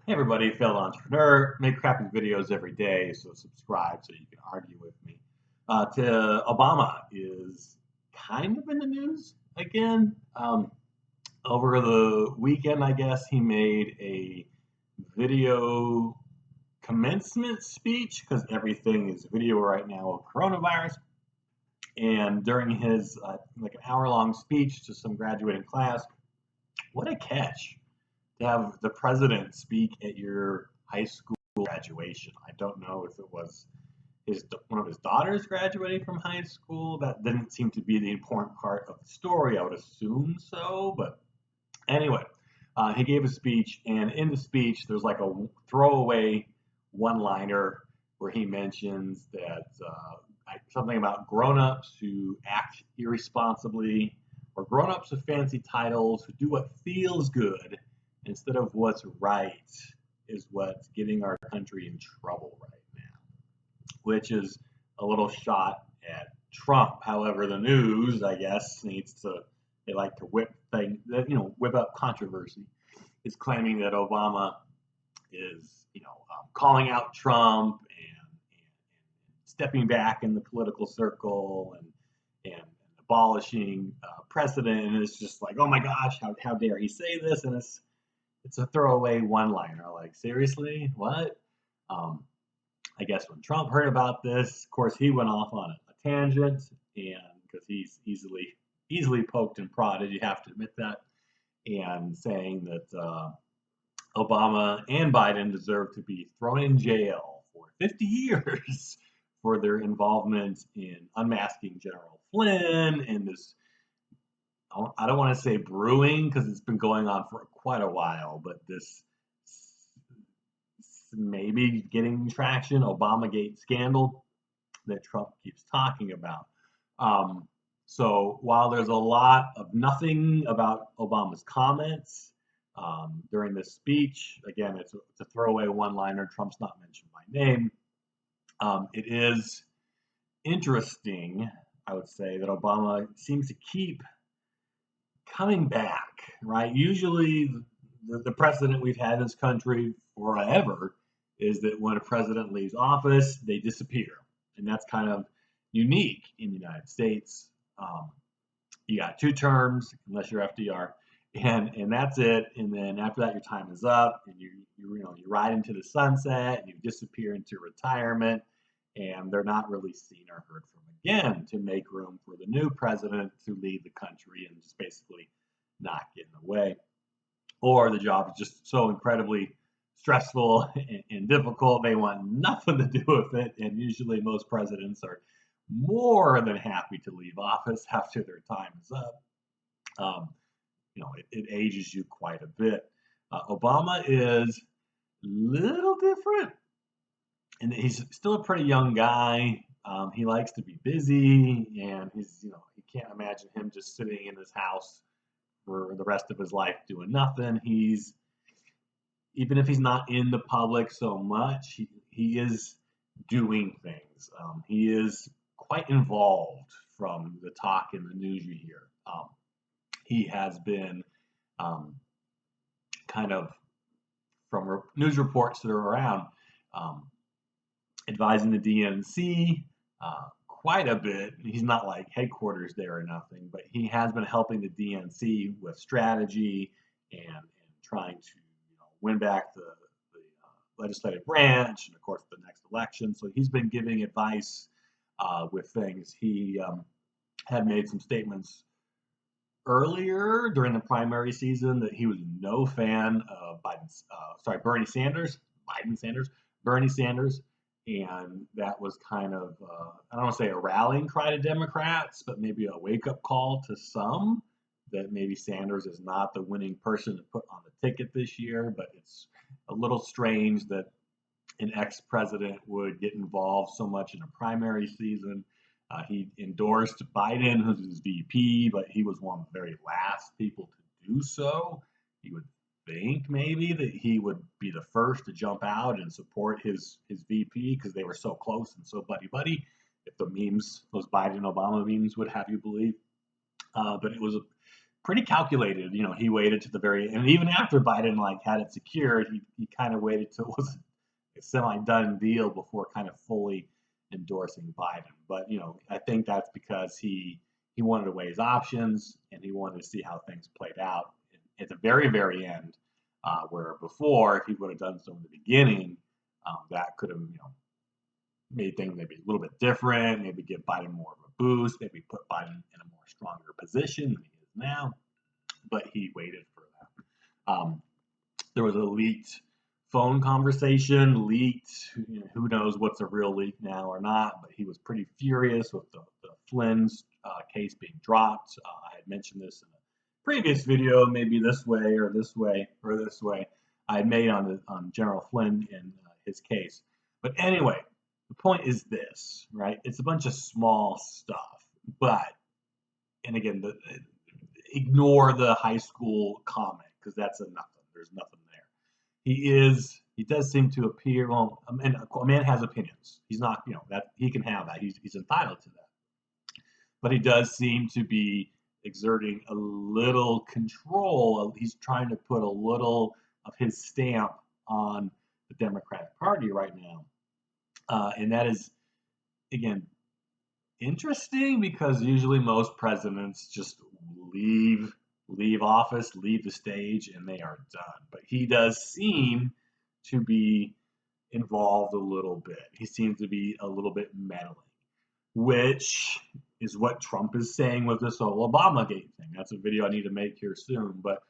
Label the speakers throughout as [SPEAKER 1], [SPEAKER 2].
[SPEAKER 1] Hey everybody, failed entrepreneur. Make crappy videos every day, so subscribe so you can argue with me. Obama is kind of in the news again. Over the weekend, I guess he made a video commencement speech because everything is video right now of coronavirus. And during his like an hour-long speech to some graduating class, what a catch to have the president speak at your high school graduation. I don't know if it was one of his daughters graduating from high school. That didn't seem to be the important part of the story. I would assume so, but anyway, he gave a speech, and in the speech, there's like a throwaway one-liner where he mentions that something about grown-ups who act irresponsibly, or grown-ups with fancy titles who do what feels good instead of what's right is what's getting our country in trouble right now, which is a little shot at Trump. However, the news, I guess, they like to whip up controversy, is claiming that Obama is, calling out Trump and stepping back in the political circle and abolishing precedent. And it's just like, oh my gosh, how dare he say this? And it's a throwaway one-liner. Like, seriously, what? I guess when Trump heard about this, of course, he went off on a tangent, and because he's easily poked and prodded, you have to admit that, and saying that Obama and Biden deserve to be thrown in jail for 50 years for their involvement in unmasking General Flynn and this. I don't want to say brewing because it's been going on for quite a while, but this maybe getting traction Obamagate scandal that Trump keeps talking about. So while there's a lot of nothing about Obama's comments during this speech, again, it's a throwaway one-liner. Trump's not mentioned by name. It is interesting, I would say, that Obama seems to keep coming back, right? Usually the precedent we've had in this country forever is that when a president leaves office, they disappear. And that's kind of unique in the United States. You got 2 terms, unless you're FDR, and that's it. And then after that, your time is up, and you ride into the sunset, and you disappear into retirement, and they're not really seen or heard from again to make room for the new president to lead the country and just basically not get in the way. Or the job is just so incredibly stressful and difficult, they want nothing to do with it. And usually most presidents are more than happy to leave office after their time is up. It ages you quite a bit. Obama is a little different, and he's still a pretty young guy. He likes to be busy, and you can't imagine him just sitting in his house for the rest of his life doing nothing. Even if he's not in the public so much, he is doing things. He is quite involved from the talk in the news you hear. He has been kind of, from news reports that are around, advising the DNC quite a bit. He's not like headquarters there or nothing, but he has been helping the DNC with strategy and trying to win back the legislative branch and, of course, the next election. So he's been giving advice with things. He had made some statements earlier during the primary season that he was no fan of Bernie Sanders, and that was kind of, I don't want to say a rallying cry to Democrats, but maybe a wake-up call to some that maybe Sanders is not the winning person to put on the ticket this year. But it's a little strange that an ex-president would get involved so much in a primary season. He endorsed Biden, who's his VP, but he was one of the very last people to do so. You would think maybe that he would be the first to jump out and support his VP because they were so close and so buddy-buddy, if the memes, those Biden-Obama memes would have you believe. But it was pretty calculated. You know, he waited to the very end, and even after Biden like had it secured, he kind of waited till it was a semi-done deal before kind of fully endorsing Biden. But you know, I think that's because he wanted to weigh his options and he wanted to see how things played out at the very end. Where before, if he would have done so in the beginning, that could have made things maybe a little bit different, maybe give Biden more of a boost, maybe put Biden in a more stronger position than he is now. But he waited for that. There was a leaked phone conversation, leaked. Who knows what's a real leak now or not? But he was pretty furious with the Flynn's case being dropped. I had mentioned this in a previous video, maybe this way or this way or this way. I had made on General Flynn and his case. But anyway, the point is this, right? It's a bunch of small stuff, but, and again, ignore the high school comment because that's a nothing. There's nothing there. He does seem to appear, well, and a man has opinions. He's not, that he can have that. He's entitled to that. But he does seem to be exerting a little control. He's trying to put a little of his stamp on the Democratic Party right now. And that is, again, interesting because usually most presidents just leave office, leave the stage, and they are done. But he does seem to be involved a little bit. He seems to be a little bit meddling, which is what Trump is saying with this whole Obamagate thing. That's a video I need to make here soon. But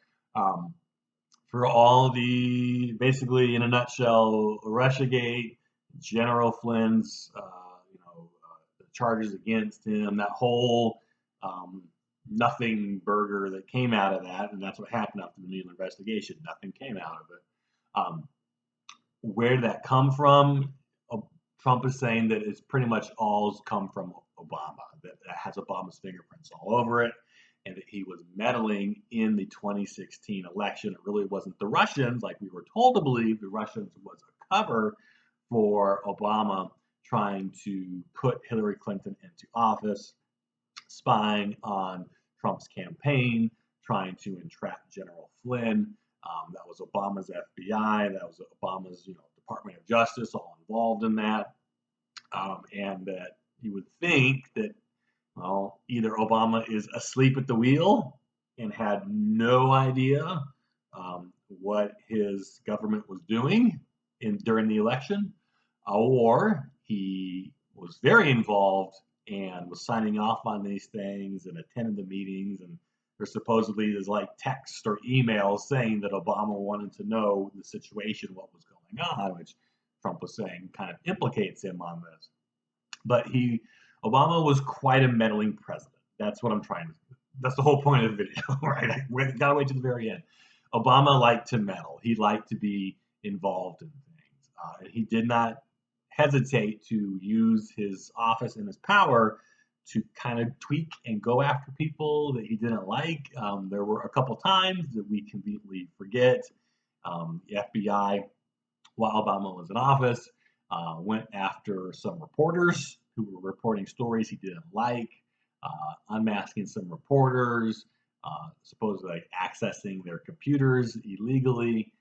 [SPEAKER 1] for all the, basically in a nutshell, Russiagate, General Flynn's, the charges against him, that whole nothing burger that came out of that, and that's what happened after the Mueller investigation. Nothing came out of it. Where did that come from? Trump is saying that it's pretty much all come from Obama, that has Obama's fingerprints all over it, and that he was meddling in the 2016 election. It really wasn't the Russians, like we were told to believe. The Russians was a cover for Obama trying to put Hillary Clinton into office, spying on Trump's campaign, trying to entrap General Flynn. That was Obama's FBI. That was Obama's, Department of Justice, all involved in that. And that you would think that, well, either Obama is asleep at the wheel and had no idea what his government was doing during the election, or he was very involved and was signing off on these things and attended the meetings, and there's like text or emails saying that Obama wanted to know the situation, what was going on, which Trump was saying kind of implicates him on this. But Obama was quite a meddling president. That's what I'm trying to do. That's the whole point of the video, right? We gotta wait to the very end. Obama liked to meddle. He liked to be involved in things. And he did not hesitate to use his office and his power to kind of tweak and go after people that he didn't like. There were a couple times that we conveniently forget. The FBI, while Obama was in office, went after some reporters who were reporting stories he didn't like, unmasking some reporters, supposedly accessing their computers illegally,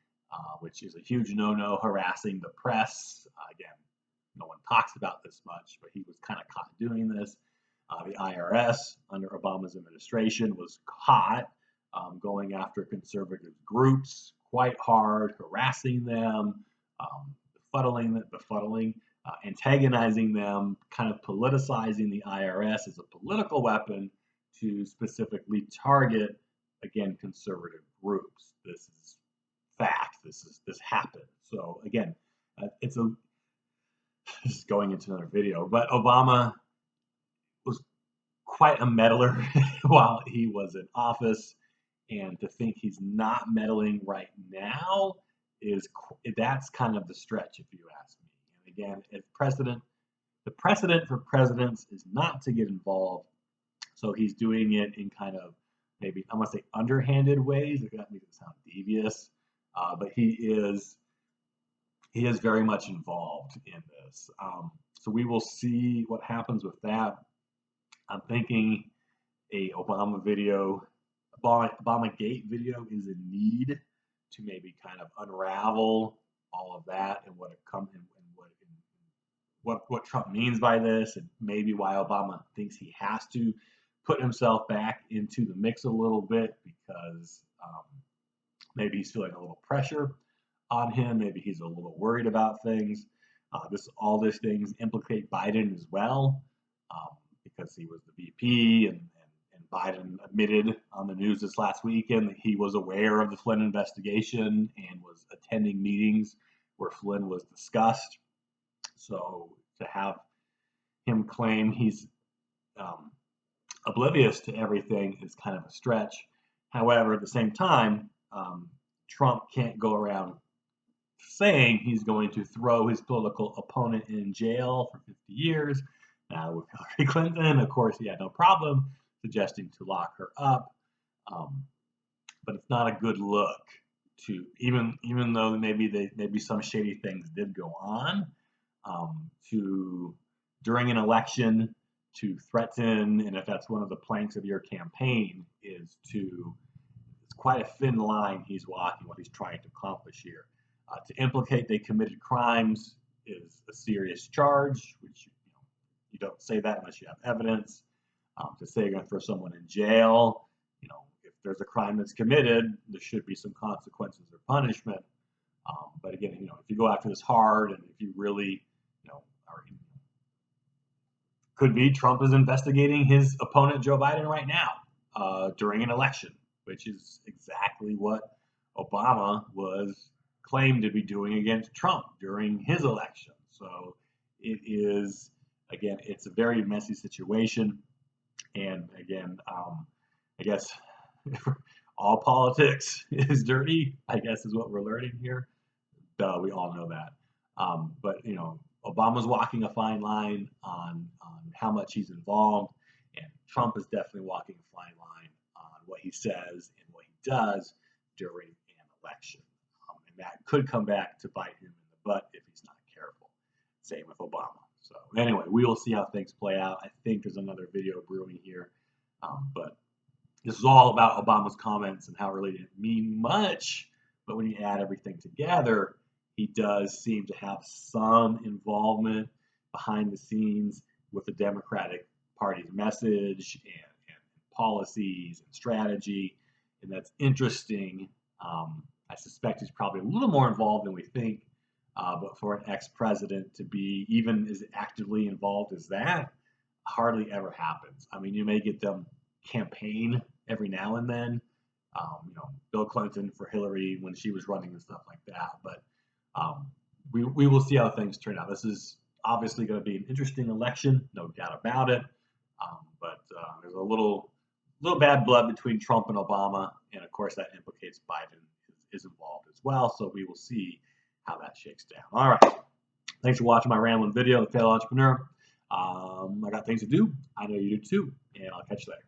[SPEAKER 1] which is a huge no-no, harassing the press. Again, no one talks about this much, but he was kind of caught doing this. The IRS under Obama's administration was caught going after conservative groups quite hard, harassing them, antagonizing them, kind of politicizing the IRS as a political weapon to specifically target, again, conservative groups. This is fact. This happened. So again, this is going into another video, but Obama was quite a meddler while he was in office, and to think he's not meddling right now that's kind of the stretch, if you ask me. And again, as president, the precedent for presidents is not to get involved, so he's doing it in kind of maybe I'm gonna say underhanded ways. That makes it sound devious, but he is very much involved in this. So we will see what happens with that. I'm thinking a Obama video Obamagate video is in need to maybe kind of unravel all of that and what it comes and what Trump means by this, and maybe why Obama thinks he has to put himself back into the mix a little bit because maybe he's feeling a little pressure on him. Maybe he's a little worried about things. All these things implicate Biden as well, because he was the VP, and Biden admitted on the news this last weekend that he was aware of the Flynn investigation and was attending meetings where Flynn was discussed. So to have him claim he's oblivious to everything is kind of a stretch. However, at the same time, Trump can't go around saying he's going to throw his political opponent in jail for 50 years. Now, with Hillary Clinton, of course, he had no problem suggesting to lock her up. But it's not a good look to, even though maybe some shady things did go on, to during an election to threaten, and if that's one of the planks of your campaign, it's quite a thin line he's walking, what he's trying to accomplish here. To implicate they committed crimes is a serious charge, which you don't say that unless you have evidence. To say you're going to throw someone in jail, if there's a crime that's committed, there should be some consequences or punishment. But again, if you go after this hard, and if you really, could be Trump is investigating his opponent Joe Biden right now during an election, which is exactly what Obama was claimed to be doing against Trump during his election. So it is, again, it's a very messy situation. And again, I guess all politics is dirty, I guess is what we're learning here. Duh, we all know that. But Obama's walking a fine line on how much he's involved, and Trump is definitely walking a fine line on what he says and what he does during an election. And that could come back to bite him in the butt if he's not careful. Same with Obama. So anyway, we will see how things play out. I think there's another video brewing here, but this is all about Obama's comments and how it really didn't mean much. But when you add everything together, he does seem to have some involvement behind the scenes with the Democratic Party's message and policies and strategy, and that's interesting. I suspect he's probably a little more involved than we think, but for an ex-president to be even as actively involved as that hardly ever happens. I mean, you may get them campaign every now and then, Bill Clinton for Hillary when she was running and stuff like that, but we will see how things turn out. This is obviously going to be an interesting election, no doubt about it. But there's a little bad blood between Trump and Obama, and of course that implicates Biden is involved as well. So we will see how that shakes down. All right, thanks for watching my rambling video, The Failed Entrepreneur. I got things to do. I know you do too, and I'll catch you later.